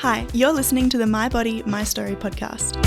Hi, you're listening to the My Body, My Story podcast.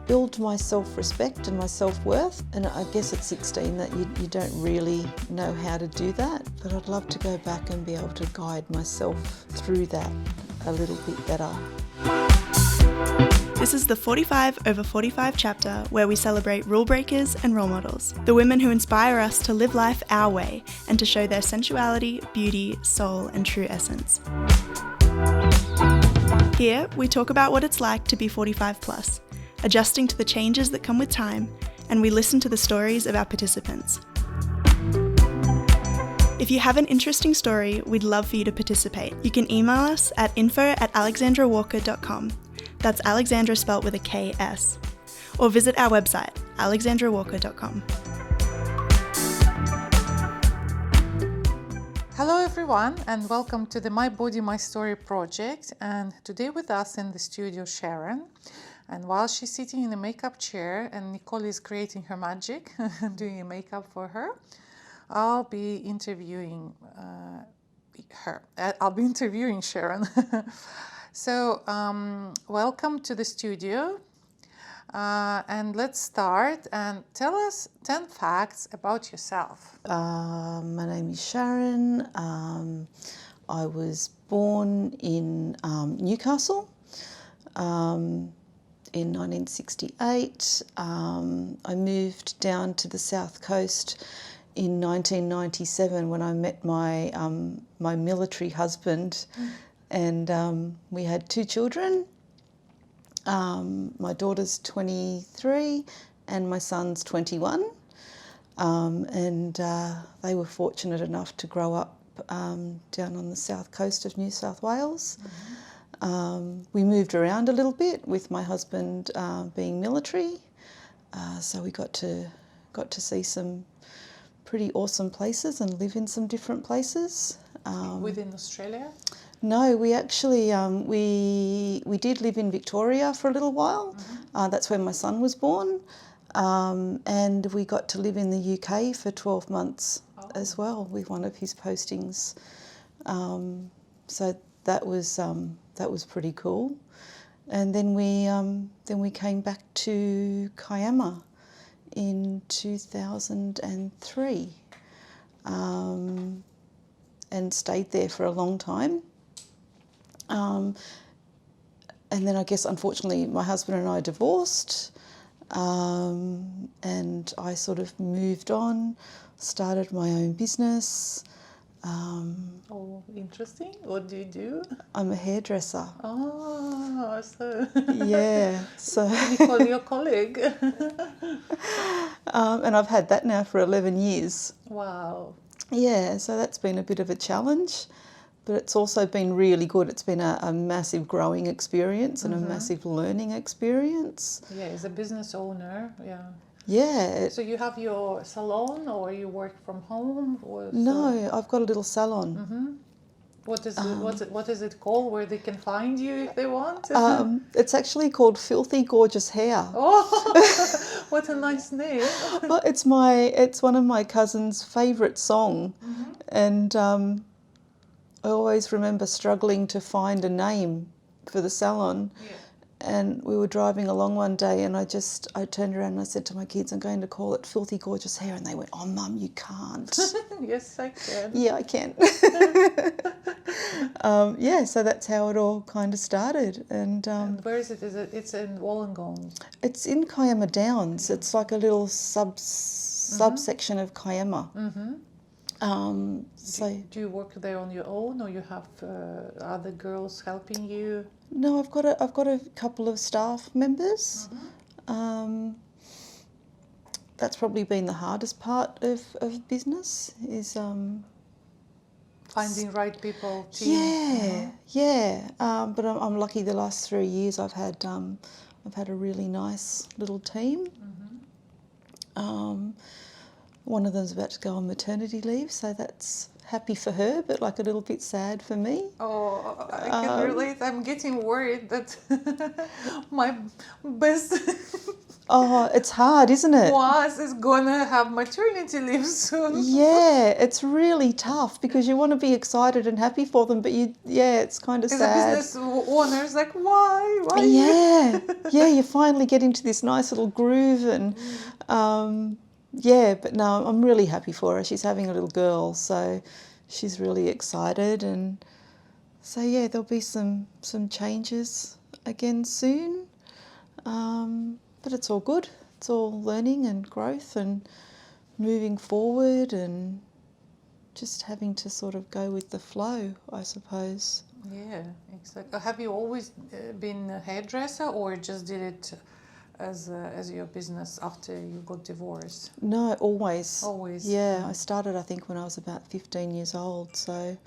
Build my self-respect and my self-worth, and I guess at 16 that you don't really know how to do that, but I'd love to go back and be able to guide myself through that a little bit better. This is the 45 over 45 chapter where we celebrate rule breakers and role models, the women who inspire us to live life our way and to show their sensuality, beauty, soul and true essence. Here, we talk about what it's like to be 45 plus, adjusting to the changes that come with time, and we listen to the stories of our participants. If you have an interesting story, we'd love for you to participate. You can email us at info@alexandrawalker.com. That's Alexandra spelt with a K-S. Or visit our website, alexandrawalker.com. Hello everyone and welcome to the My Body, My Story project. And today with us in the studio, Sharon. And while she's sitting in a makeup chair and Nicole is creating her magic, doing a makeup for her, I'll be interviewing her. I'll be interviewing Sharon. So, welcome to the studio. And let's start and tell us 10 facts about yourself. My name is Sharon. I was born in Newcastle in 1968. I moved down to the south coast in 1997 when I met my military husband, and we had 2 children. My daughter's 23 and my son's 21, and they were fortunate enough to grow up down on the south coast of New South Wales. We moved around a little bit with my husband being military, so we got to see some pretty awesome places and live in some different places. Within Australia? No, we actually we did live in Victoria for a little while. That's where my son was born, and we got to live in the UK for 12 months as well with one of his postings. So that was pretty cool. And then we came back to Kiama in 2003, and stayed there for a long time. And then I guess unfortunately my husband and I divorced, and I sort of moved on, started my own business. Oh, interesting. What do you do? I'm a hairdresser. Oh, so... Yeah, so... Nicole, your colleague. And I've had that now for 11 years. Wow. Yeah, so that's been a bit of a challenge. But it's also been really good. It's been a massive growing experience and a massive learning experience. Yeah, as a business owner, yeah. Yeah. So you have your salon or you work from home? Or No, I've got a little salon. What is it called, where they can find you if they want? It's actually called Filthy Gorgeous Hair. Oh, what a nice name. Well, it's one of my cousin's favourite song, and I always remember struggling to find a name for the salon. Yeah. And we were driving along one day and I turned around and I said to my kids, I'm going to call it Filthy Gorgeous Hair. And they went, oh, Mum, you can't. Yes, I can. Yeah, I can. Yeah, so that's how it all kind of started. And where is it? It's in Wollongong? it's in Kiama Downs. It's like a little subsection of Kiama. Do you work there on your own, or you have other girls helping you? No, I've got a couple of staff members. That's probably been the hardest part of business is finding right people. Team. Yeah. But I'm lucky. The last 3 years I've had a really nice little team. One of them's about to go on maternity leave, so that's happy for her, but like a little bit sad for me. Oh, I can relate. I'm getting worried that my best Oh, it's hard, isn't it? Was is gonna have maternity leave soon. Yeah, it's really tough because you want to be excited and happy for them, but it's kind of As sad. a business owner, it's like, why? Yeah, you finally get into this nice little groove, and but no, I'm really happy for her. She's having a little girl, so she's really excited, and so yeah, there'll be some changes again soon, but it's all good. It's all learning and growth and moving forward, and just having to sort of go with the flow, I suppose. Yeah, exactly. Have you always been a hairdresser, or just did it as your business after you got divorced? No, always. Always. Yeah, I started, I think, when I was about 15 years old, so...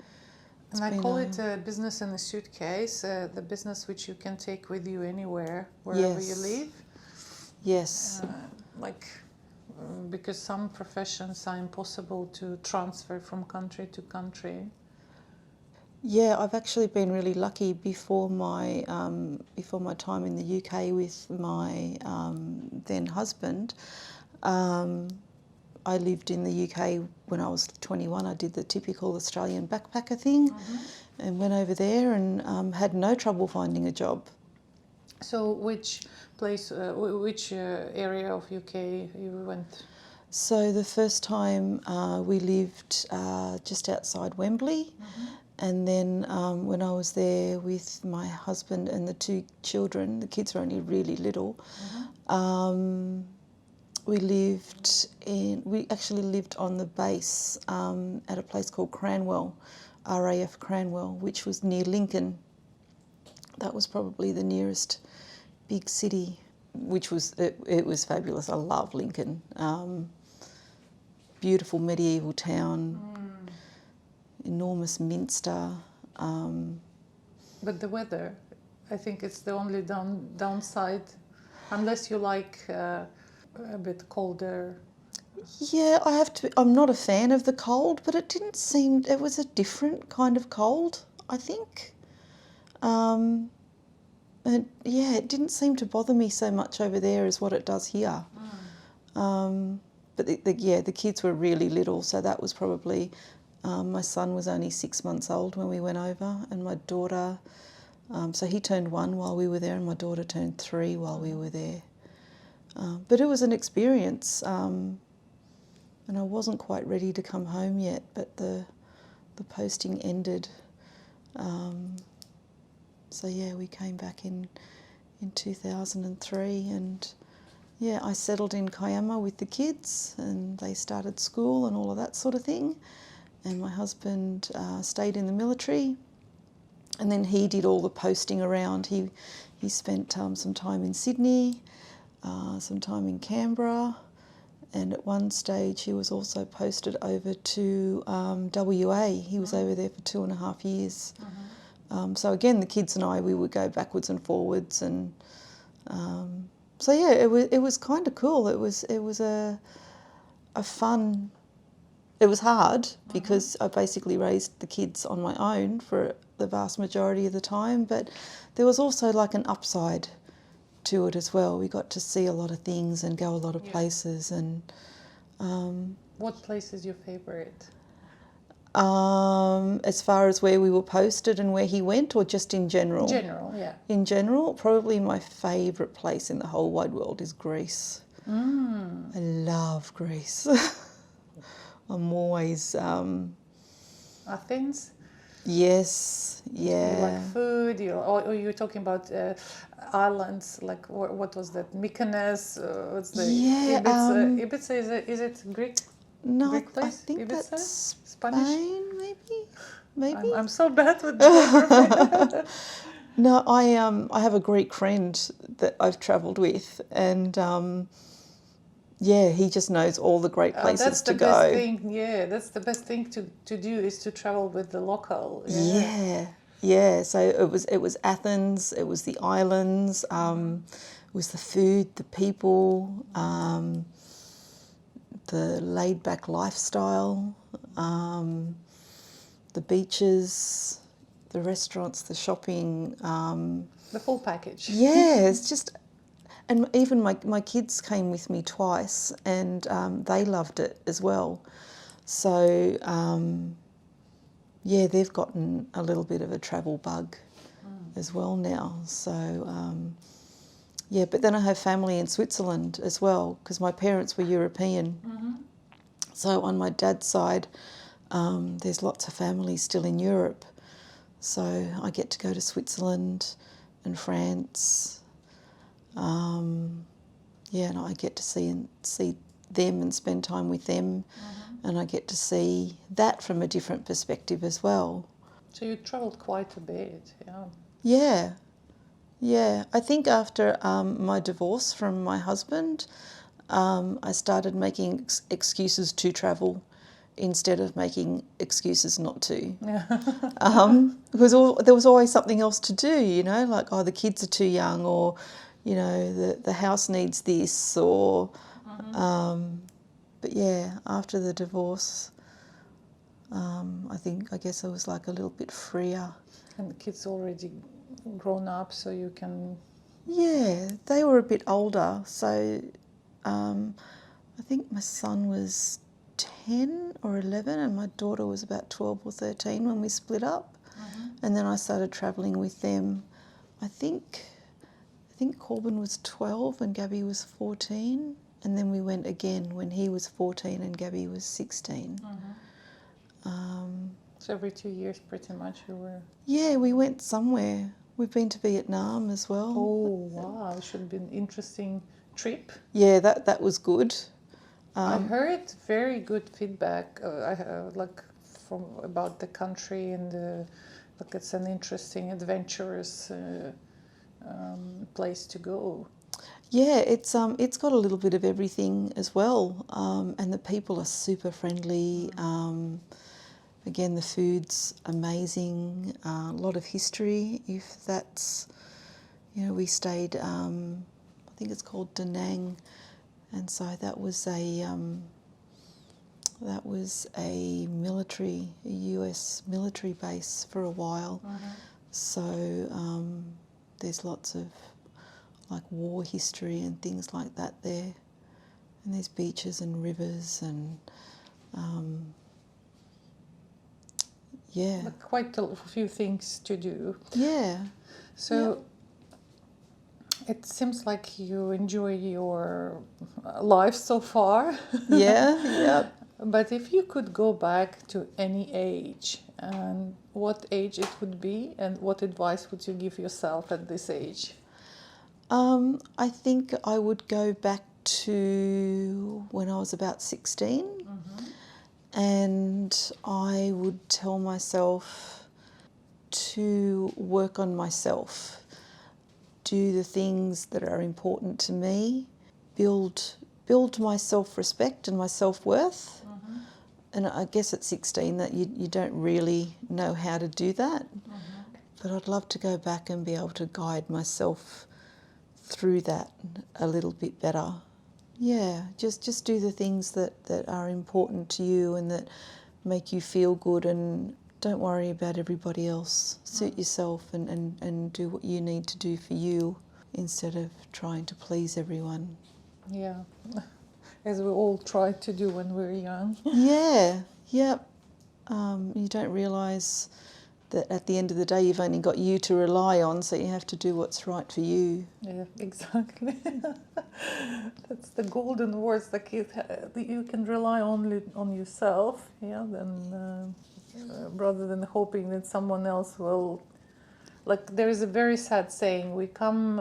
And I call it a business in a suitcase, the business which you can take with you anywhere, wherever you live. Yes. Because some professions are impossible to transfer from country to country. Yeah, I've actually been really lucky before my time in the UK with my then husband. I lived in the UK when I was 21. I did the typical Australian backpacker thing, and went over there and had no trouble finding a job. So which place, which area of UK you went? So the first time we lived just outside Wembley, and then when I was there with my husband and the 2 children, the kids were only really little, we actually lived on the base at a place called Cranwell, RAF Cranwell, which was near Lincoln. That was probably the nearest big city, which was, it was fabulous. I love Lincoln. Beautiful medieval town, enormous minster. But the weather, I think it's the only downside, unless you like a bit colder. Yeah, I'm not a fan of the cold, but it was a different kind of cold, I think. And yeah, it didn't seem to bother me so much over there as what it does here. But the kids were really little, so that was probably, my son was only 6 months old when we went over, and my daughter, so he turned 1 while we were there, and my daughter turned 3 while we were there. But it was an experience, and I wasn't quite ready to come home yet, but the posting ended. So yeah, we came back in 2003, and yeah, I settled in Kiama with the kids, and they started school and all of that sort of thing. And my husband stayed in the military, and then he did all the posting around. He spent some time in Sydney, some time in Canberra, and at one stage he was also posted over to WA. He was over there for 2.5 years. So again, the kids and I, we would go backwards and forwards, and so yeah, it was kind of cool. It was a fun. It was hard because I basically raised the kids on my own for the vast majority of the time, but there was also like an upside to it as well. We got to see a lot of things and go a lot of places. And what place is your favourite? As far as where we were posted and where he went, or just in general? In general, yeah. In general, probably my favourite place in the whole wide world is Greece. I love Greece. I'm always... Athens? Yes, yeah. You like food, or you're talking about islands, like what was that, Mykonos? What's the Ibiza? Ibiza, is it Greek? No, Greek place? I think Ibiza? that's Spanish? Spain, maybe. I'm so bad with geography. No, I have a Greek friend that I've travelled with, and yeah, he just knows all the great places to go. Best thing. Yeah, that's the best thing to do, is to travel with the local. Yeah. So it was Athens, it was the islands, it was the food, the people, the laid back lifestyle, the beaches, the restaurants, the shopping. The full package. Yeah, it's just, And even my kids came with me twice, and they loved it as well. So, yeah, they've gotten a little bit of a travel bug as well now. So, yeah, but then I have family in Switzerland as well, because my parents were European. So on my dad's side, there's lots of family still in Europe. So I get to go to Switzerland and France. Yeah, and I get to see them and spend time with them. And I get to see that from a different perspective as well. So you travelled quite a bit, yeah. Yeah, yeah. I think after my divorce from my husband, I started making excuses to travel instead of making excuses not to. Because there was always something else to do, you know, like, oh, the kids are too young, or, you know, the house needs this, or... but yeah, after the divorce, I guess I was like a little bit freer. And the kids already grown up, so you can... Yeah, they were a bit older, so I think my son was 10 or 11 and my daughter was about 12 or 13 when we split up. And then I started travelling with them. I think Corbin was 12 and Gabby was 14, and then we went again when he was 14 and Gabby was 16. So every 2 years pretty much you were... Yeah, we went somewhere. We've been to Vietnam as well. Oh, wow, it should have been an interesting trip. Yeah, that was good. I heard very good feedback, like from about the country, and like it's an interesting, adventurous place to go. Yeah, it's got a little bit of everything as well, and the people are super friendly. Again, the food's amazing. A lot of history. If that's, you know, we stayed. I think it's called Da Nang, and so that was a US military base for a while. So there's lots of like war history and things like that there, and there's beaches and rivers and yeah, But quite a few things to do. yeah. So it seems like you enjoy your life so far. Yeah, yeah. But if you could go back to any age, and what age it would be, and what advice would you give yourself at this age? I think I would go back to when I was about 16, and I would tell myself to work on myself, do the things that are important to me, build my self-respect and my self-worth. And I guess at 16 that you don't really know how to do that. But I'd love to go back and be able to guide myself through that a little bit better. Yeah, just do the things that are important to you and that make you feel good, and don't worry about everybody else. Suit yourself and do what you need to do for you instead of trying to please everyone. Yeah, as we all try to do when we're young. Yeah, yep. You don't realise that at the end of the day you've only got you to rely on, so you have to do what's right for you. Yeah, exactly. That's the golden words, that you can rely only on yourself, yeah, then rather than hoping that someone else will. Like, there is a very sad saying, we come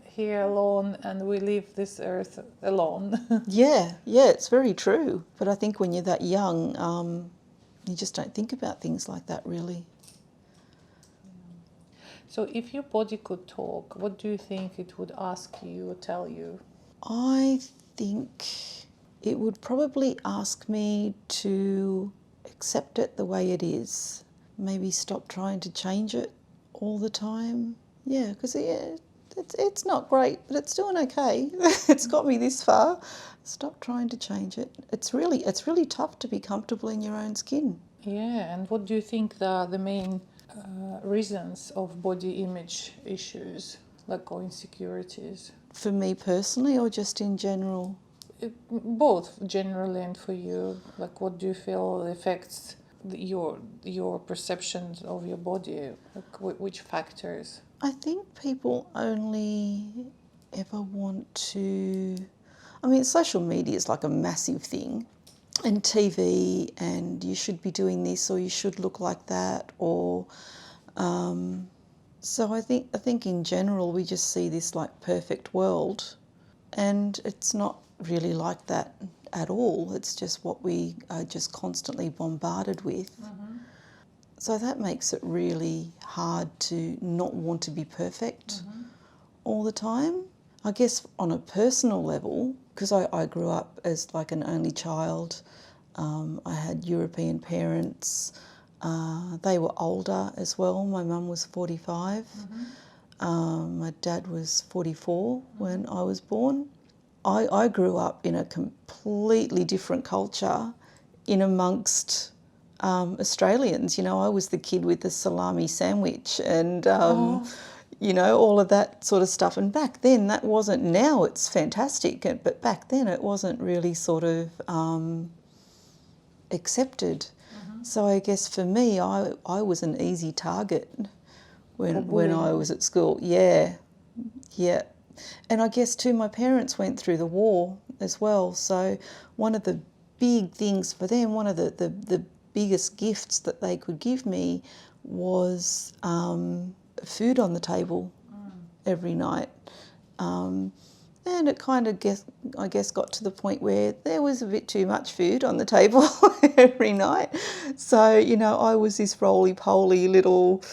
here alone and we leave this earth alone. Yeah, it's very true. But I think when you're that young, you just don't think about things like that, really. So if your body could talk, what do you think it would ask you or tell you? I think it would probably ask me to accept it the way it is. Maybe stop trying to change it all the time. Yeah, because it's not great, but it's doing okay. It's got me this far. Stop trying to change it. It's really tough to be comfortable in your own skin. Yeah, and what do you think the main reasons of body image issues, like, or insecurities? For me personally, or just in general? Both, generally, and for you. Like, what do you feel affects your perceptions of your body? Like, which factors? I think people only ever want to... I mean, social media is like a massive thing, and TV, and you should be doing this, or you should look like that, or... So I think in general we just see this like perfect world, and it's not really like that at all. It's just what we are just constantly bombarded with. So that makes it really hard to not want to be perfect all the time. I guess on a personal level, because I grew up as like an only child, I had European parents. They were older as well. My mum was 45. My dad was 44 when I was born. I grew up in a completely different culture in amongst Australians. You know, I was the kid with the salami sandwich and, you know, all of that sort of stuff. And back then that wasn't, now it's fantastic, but back then it wasn't really sort of accepted. So I guess for me, I was an easy target when I was at school. Yeah. And I guess too, my parents went through the war as well. So one of the big things for them, one of the biggest gifts that they could give me was food on the table every night. And it kind of, I guess, got to the point where there was a bit too much food on the table every night. So, you know, I was this roly-poly little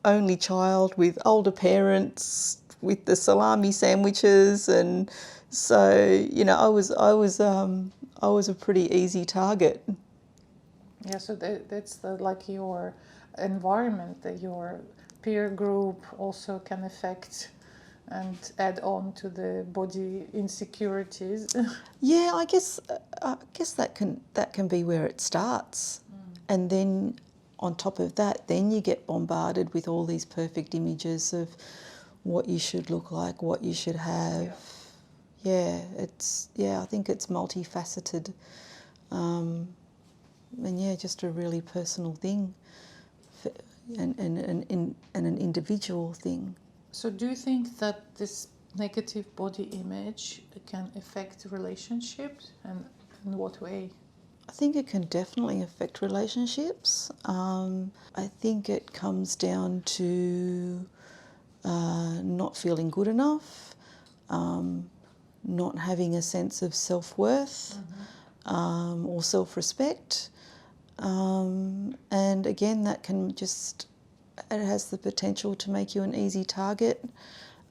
only child with older parents with the salami sandwiches, and so, you know, I was a pretty easy target. Yeah, so that's like your environment, that your peer group also can affect and add on to the body insecurities. Yeah, I guess that can be where it starts, and then on top of that, then you get bombarded with all these perfect images of what you should look like, what you should have. Yeah, I think it's multifaceted, and yeah, just a really personal thing, and an individual thing. So do you think that this negative body image can affect relationships, and in what way? I think it can definitely affect relationships. I think it comes down to not feeling good enough, not having a sense of self-worth or self-respect. And again, that can just, it has the potential to make you an easy target.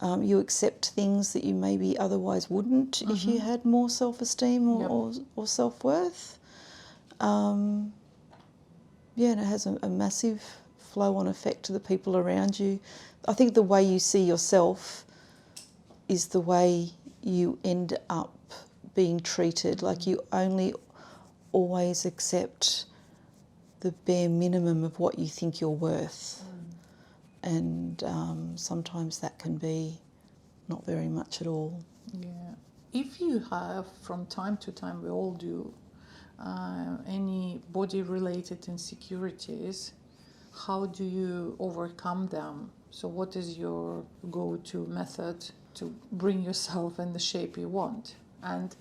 You accept things that you maybe otherwise wouldn't if you had more self-esteem or self-worth. Yeah, and it has a massive flow-on effect to the people around you. I think the way you see yourself is the way you end up being treated. Like, you only always accept the bare minimum of what you think you're worth. And sometimes that can be not very much at all. Yeah. If you have, from time to time, we all do, any body-related insecurities, how do you overcome them? So what is your go-to method to bring yourself in the shape you want? And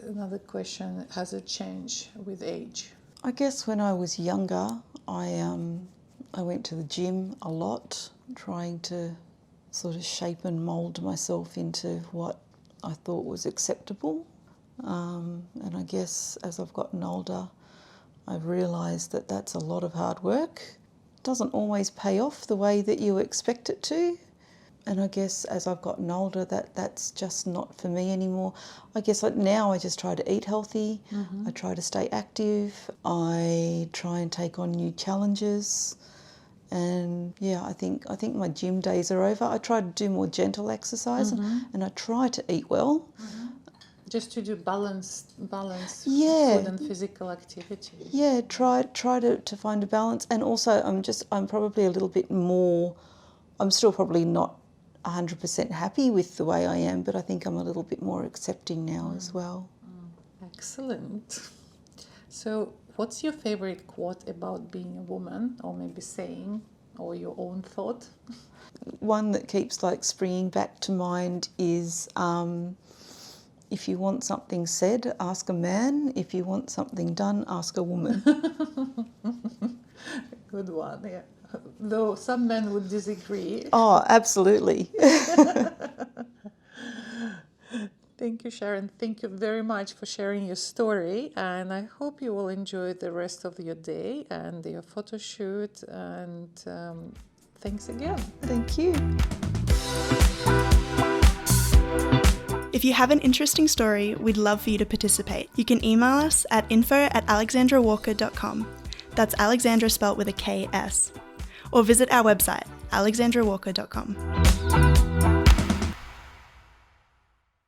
another question, has it changed with age? I guess when I was younger, I went to the gym a lot, trying to sort of shape and mould myself into what I thought was acceptable. And I guess as I've gotten older, I've realised that that's a lot of hard work. It doesn't always pay off the way that you expect it to. And I guess as I've gotten older, that's just not for me anymore. I guess now I just try to eat healthy. I try to stay active. I try and take on new challenges. And yeah, I think my gym days are over. I try to do more gentle exercise, and I try to eat well. Just to do balance Yeah. food and physical activity. Yeah, try to find a balance. And also I'm probably a little bit more, I'm still probably not 100% happy with the way I am, but I think I'm a little bit more accepting now as well. Excellent. So what's your favorite quote about being a woman, or maybe saying, or your own thought? One that keeps like springing back to mind is, if you want something said, ask a man. If you want something done, ask a woman. Good one, yeah. Though some men would disagree. Oh, absolutely. Thank you, Sharon. Thank you very much for sharing your story. And I hope you will enjoy the rest of your day and your photo shoot. And thanks again. Thank you. If you have an interesting story, we'd love for you to participate. You can email us at info@alexandrawalker.com. That's Alexandra spelt with a KS. Or visit our website, alexandrawalker.com.